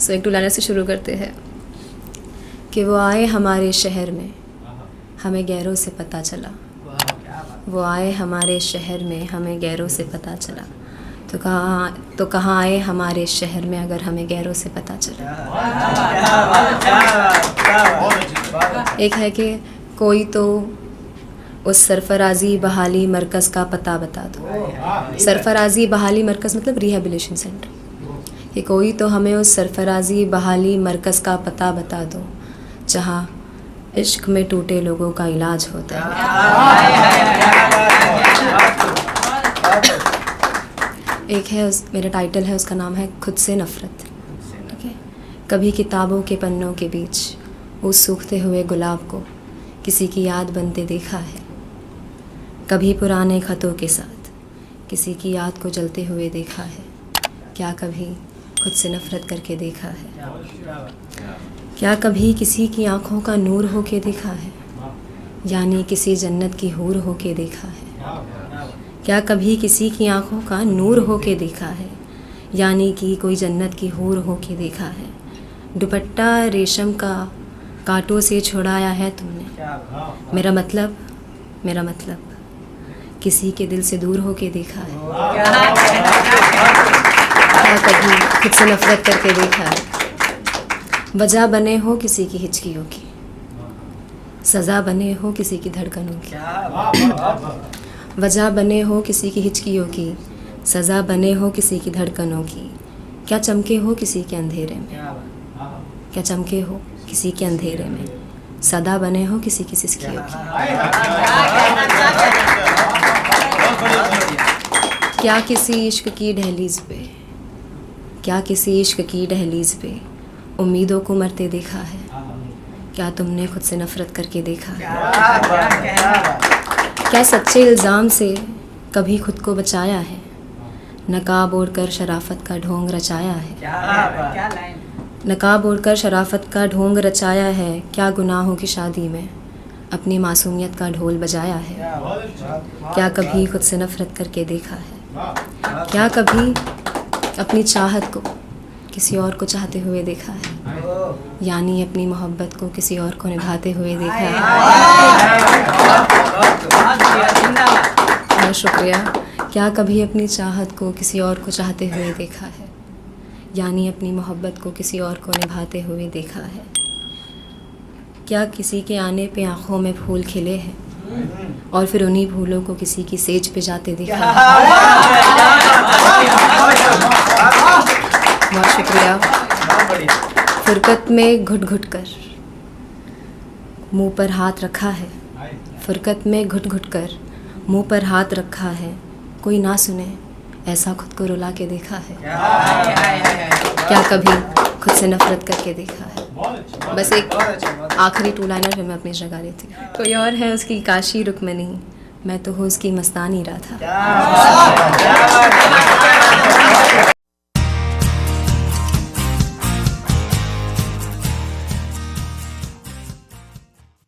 सो एक two liner से शुरू करते हैं कि वो आए हमारे शहर में, हमें गैरों से पता चला। वो आए हमारे शहर में, हमें गैरों से पता चला। तो कहाँ आए हमारे शहर में अगर हमें गैरों से पता चला। एक है कि कोई तो उस सरफराजी बहाली मरकज़ का पता बता दो। सरफराजी बहाली मरकज़ मतलब रिहेबिलिटेशन सेंटर। कि कोई तो हमें उस सरफराजी बहाली मरकज़ का पता बता दो जहाँ इश्क में टूटे लोगों का इलाज होता है। एक है मेरा टाइटल है, उसका नाम है खुद से नफ़रत। ठीक है। कभी किताबों के पन्नों के बीच उस सूखते हुए गुलाब को किसी की याद बनते देखा है। कभी पुराने ख़तों के साथ किसी की याद को जलते हुए देखा है। क्या कभी खुद से नफ़रत करके देखा है? क्या कभी किसी की आँखों का नूर हो के देखा है, यानी किसी जन्नत की हूर हो के देखा है? क्या कभी किसी की आँखों का नूर हो के देखा है, यानी कि कोई जन्नत की हूर हो के देखा है? दुपट्टा रेशम का कांटों से छुड़ाया है तुमने, मेरा मतलब किसी के दिल से दूर हो के देखा है? क्या कभी खुद से नफ़रत करके देखा है? वजह बने हो किसी की हिचकियों की, सज़ा बने हो किसी की धड़कनों की। वजह बने हो किसी की हिचकियों की, सज़ा बने हो किसी की धड़कनों की। क्या चमके हो किसी के अंधेरे में, क्या चमके हो किसी के अंधेरे में, सदा बने हो किसी की सिसकियों की। क्या किसी इश्क की दहलीज़ पे, क्या किसी इश्क की दहलीज़ पे उम्मीदों को मरते देखा है? क्या तुमने खुद से नफ़रत करके देखा है? क्या सच्चे इल्ज़ाम से कभी खुद को बचाया है? नकाब ओढ़कर शराफत का ढोंग रचाया है। नकाब ओढ़कर शराफत का ढोंग रचाया है। क्या गुनाहों की शादी में अपनी मासूमियत का ढोल बजाया है? क्या कभी खुद से नफ़रत करके देखा है? क्या कभी अपनी चाहत को किसी और को चाहते हुए देखा है, यानी अपनी मोहब्बत को किसी और को निभाते हुए देखा है? बहुत शुक्रिया। क्या कभी अपनी चाहत को किसी और को चाहते हुए देखा है, यानी अपनी मोहब्बत को किसी और को निभाते हुए देखा है? क्या किसी के आने पे आँखों में फूल खिले हैं और फिर उन्हीं फूलों को किसी की सेज पे जाते देखा है? बहुत शुक्रिया। फुरकत में घुट घुट कर मुंह पर हाथ रखा है, फुरकत में घुट घुट कर मुंह पर हाथ रखा है। कोई ना सुने ऐसा खुद को रुला के देखा है? क्या कभी खुद से नफ़रत करके देखा है? बस एक आखिरी टू लाइनर फिर मैं अपनी जगह लेती हूँ। कोई और है उसकी काशी रुकमनी, मैं तो हूँ उसकी मस्तानी राधा।